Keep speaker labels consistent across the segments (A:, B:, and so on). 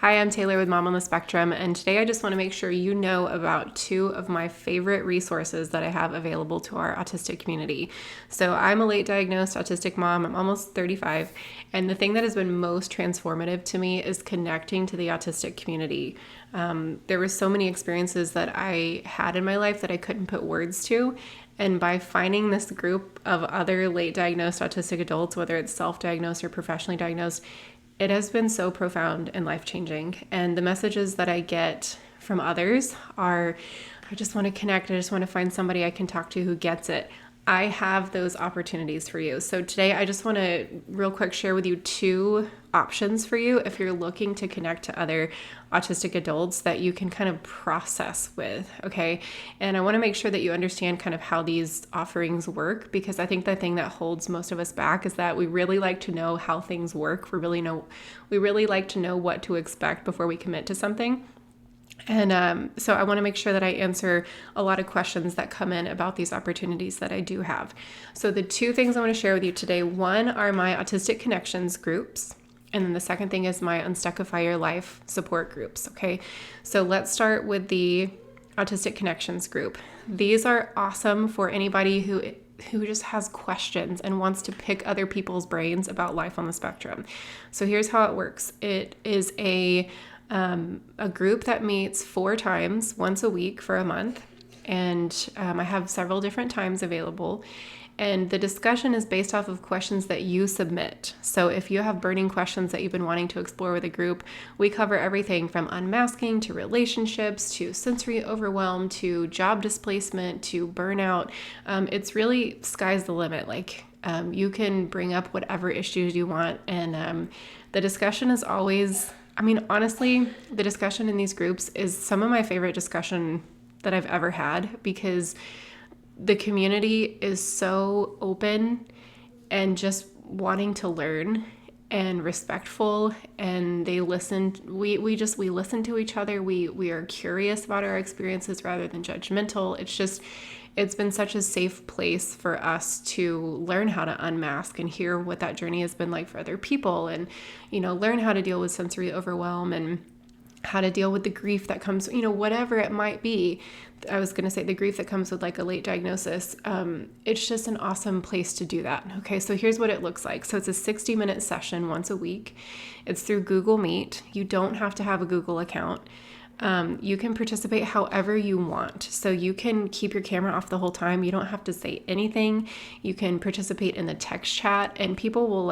A: Hi, I'm Taylor with Mom on the Spectrum, and today I just want to make sure you know about two of my favorite resources that I have available to our autistic community. So I'm a late diagnosed autistic mom. I'm almost 35, and the thing that has been most transformative to me is connecting to the autistic community. There were so many experiences that I had in my life that I couldn't put words to, and by finding this group of other late diagnosed autistic adults, whether it's self-diagnosed or professionally diagnosed, it has been so profound and life-changing. And the messages that I get from others are, I just want to connect. I just want to find somebody I can talk to who gets it. I have those opportunities for you. So today I just want to real quick share with you two options for you if you're looking to connect to other autistic adults that you can kind of process with, okay? And I want to make sure that you understand kind of how these offerings work, because I think the thing that holds most of us back is that we really like to know how things work. We really like to know what to expect before we commit to something. And so I want to make sure that I answer a lot of questions that come in about these opportunities that I do have. So the two things I want to share with you today, one are my Autistic Connections groups. And then the second thing is my Unstuck Your Life support groups. Okay. So let's start with the Autistic Connections group. These are awesome for anybody who just has questions and wants to pick other people's brains about life on the spectrum. So here's how it works. It is a group that meets 4 times once a week for a month. And I have several different times available. And the discussion is based off of questions that you submit. So if you have burning questions that you've been wanting to explore with a group, we cover everything from unmasking to relationships to sensory overwhelm to job displacement to burnout. It's really sky's the limit. You can bring up whatever issues you want. And the discussion is always, honestly, the discussion in these groups is some of my favorite discussion that I've ever had, because the community is so open and just wanting to learn and respectful, and they listen. We listen to each other. We are curious about our experiences rather than judgmental. It's been such a safe place for us to learn how to unmask and hear what that journey has been like for other people, and learn how to deal with sensory overwhelm and how to deal with the grief that comes, whatever it might be. I was going to say the grief that comes with like a late diagnosis. It's just an awesome place to do that. Okay, so here's what it looks like. So it's a 60-minute session once a week. It's through Google Meet. You don't have to have a Google account. You can participate however you want. So you can keep your camera off the whole time. You don't have to say anything. You can participate in the text chat, and people will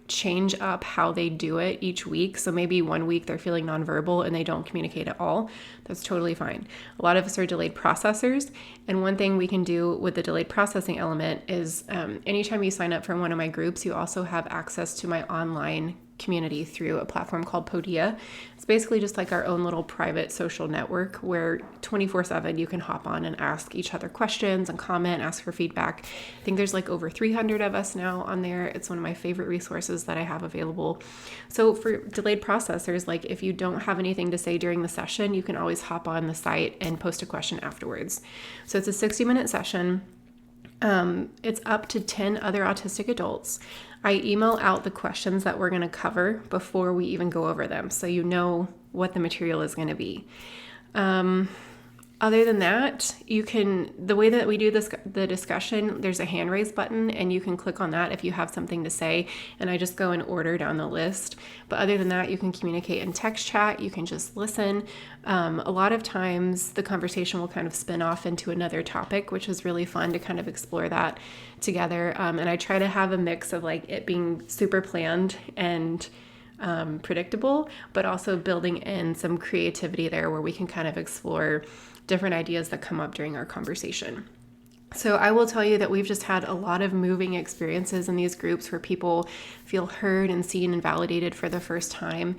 A: change up how they do it each week. So maybe one week they're feeling nonverbal and they don't communicate at all. That's totally fine. A lot of us are delayed processors. And one thing we can do with the delayed processing element is anytime you sign up for one of my groups, you also have access to my online community through a platform called Podia. It's basically just like our own little private social network where 24/7 you can hop on and ask each other questions and comment, ask for feedback. I think there's over 300 of us now on there. It's one of my favorite resources that I have available. So for delayed processors, if you don't have anything to say during the session, you can always hop on the site and post a question afterwards. So it's a 60-minute session. It's up to 10 other autistic adults. I email out the questions that we're going to cover before we even go over them, so you know what the material is going to be. Other than that, the way that we do the discussion, there's a hand raise button, and you can click on that if you have something to say, and I just go in order down the list. But other than that, you can communicate in text chat, you can just listen. A lot of times the conversation will kind of spin off into another topic, which is really fun to kind of explore that together. And I try to have a mix of it being super planned and predictable, but also building in some creativity there where we can kind of explore different ideas that come up during our conversation. So I will tell you that we've just had a lot of moving experiences in these groups where people feel heard and seen and validated for the first time.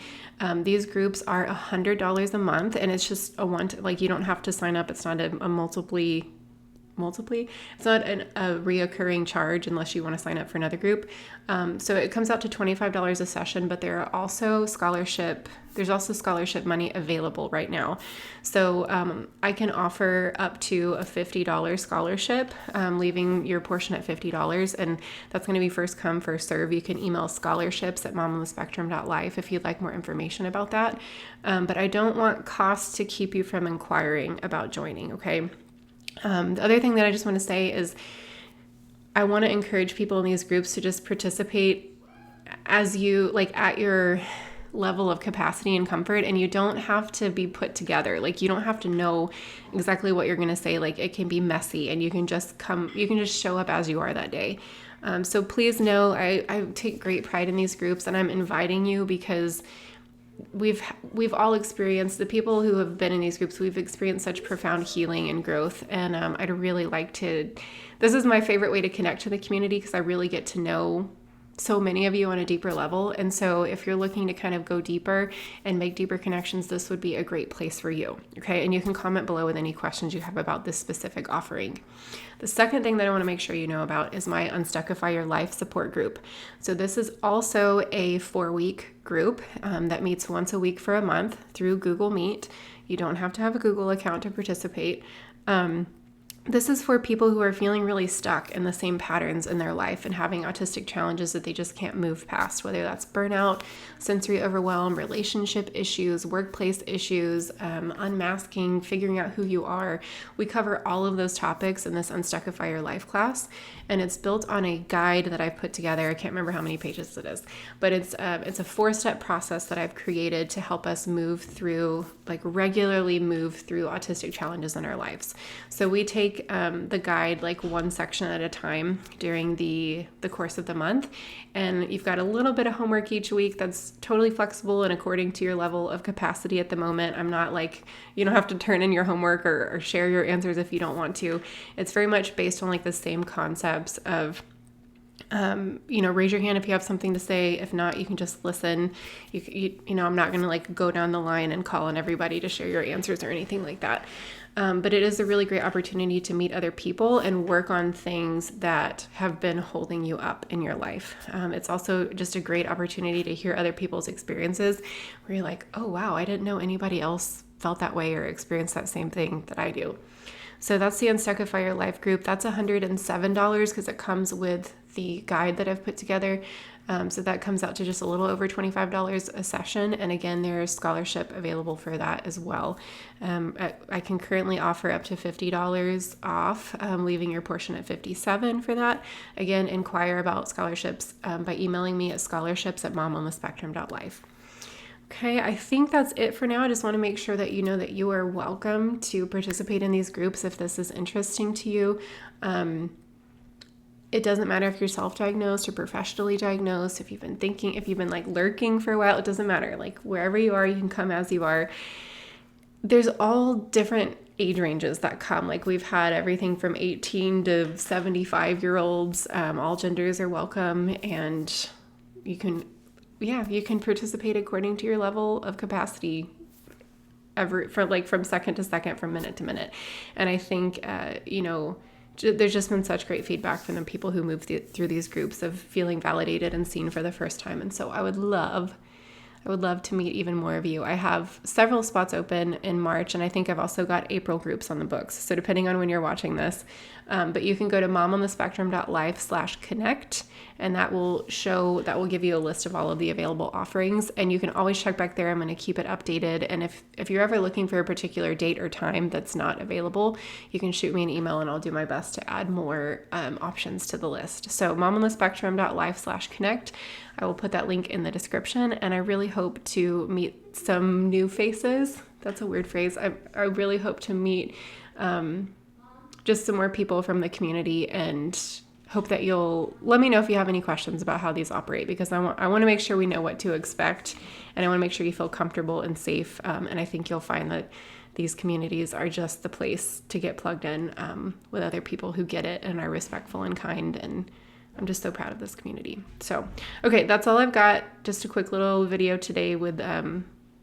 A: These groups are $100 a month, and it's just you don't have to sign up. It's not a multiply It's not a reoccurring charge unless you want to sign up for another group. So it comes out to $25 a session, but there's also scholarship money available right now. So I can offer up to a $50 scholarship, leaving your portion at $50. And that's going to be first come, first serve. You can email scholarships@momonthespectrum.life if you'd like more information about that. But I don't want costs to keep you from inquiring about joining, okay? The other thing that I just want to say is I want to encourage people in these groups to just participate as you, like, at your level of capacity and comfort, and you don't have to be put together. Like, you don't have to know exactly what you're going to say. Like, it can be messy, and you can just show up as you are that day. So please know I take great pride in these groups, and I'm inviting you because we've all experienced, the people who have been in these groups, we've experienced such profound healing and growth. And I'd really like to, this is my favorite way to connect to the community because I really get to know so many of you on a deeper level. And so if you're looking to kind of go deeper and make deeper connections, this would be a great place for you. Okay. And you can comment below with any questions you have about this specific offering. The second thing that I want to make sure you know about is my Unstuckify Your Life support group. So this is also a 4-week group that meets once a week for a month through Google Meet. You don't have to have a Google account to participate. This is for people who are feeling really stuck in the same patterns in their life and having autistic challenges that they just can't move past, whether that's burnout, sensory overwhelm, relationship issues, workplace issues, unmasking, figuring out who you are. We cover all of those topics in this Unstuckify Your Life class, and it's built on a guide that I've put together. I can't remember how many pages it is, but it's a 4-step process that I've created to help us regularly move through autistic challenges in our lives. So we take the guide like one section at a time during the course of the month, and you've got a little bit of homework each week that's totally flexible and according to your level of capacity at the moment. I'm not like, you don't have to turn in your homework or share your answers if you don't want to. It's very much based on like the same concepts of raise your hand if you have something to say. If not, you can just listen. I'm not going to like go down the line and call on everybody to share your answers or anything like that. But it is a really great opportunity to meet other people and work on things that have been holding you up in your life. It's also just a great opportunity to hear other people's experiences where you're like, oh, wow, I didn't know anybody else felt that way or experienced that same thing that I do. So that's the Unstuckify Your Life group. That's $107 because it comes with the guide that I've put together. So that comes out to just a little over $25 a session. And again, there's scholarship available for that as well. I can currently offer up to $50 off, leaving your portion at $57 for that. Again, inquire about scholarships by emailing me at scholarships@momonthespectrum.life. Okay, I think that's it for now. I just want to make sure that you know that you are welcome to participate in these groups if this is interesting to you. It doesn't matter if you're self-diagnosed or professionally diagnosed, if you've been like lurking for a while, it doesn't matter. Like wherever you are, you can come as you are. There's all different age ranges that come. Like we've had everything from 18 to 75-year-olds. All genders are welcome, and you can participate according to your level of capacity from second to second, from minute to minute. And I think, there's just been such great feedback from the people who move through these groups of feeling validated and seen for the first time. And so I would love to meet even more of you. I have several spots open in March, and I think I've also got April groups on the books. So depending on when you're watching this, but you can go to momonthespectrum.life/connect, and that will give you a list of all of the available offerings. And you can always check back there. I'm going to keep it updated. And if you're ever looking for a particular date or time that's not available, you can shoot me an email and I'll do my best to add more options to the list. So momonthespectrum.life/connect. I will put that link in the description, and I really hope to meet some new faces. That's a weird phrase. I really hope to meet just some more people from the community, and hope that you'll let me know if you have any questions about how these operate, because I want to make sure we know what to expect, and I want to make sure you feel comfortable and safe. And I think you'll find that these communities are just the place to get plugged in with other people who get it and are respectful and kind, and I'm just so proud of this community. So, okay, that's all I've got. Just a quick little video today with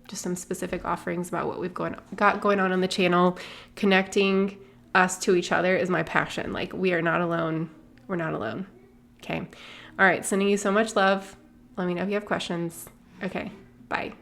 A: just some specific offerings about what we've got going on the channel, connecting us to each other is my passion. Like, we are not alone. We're not alone. Okay. All right. Sending you so much love. Let me know if you have questions. Okay. Bye.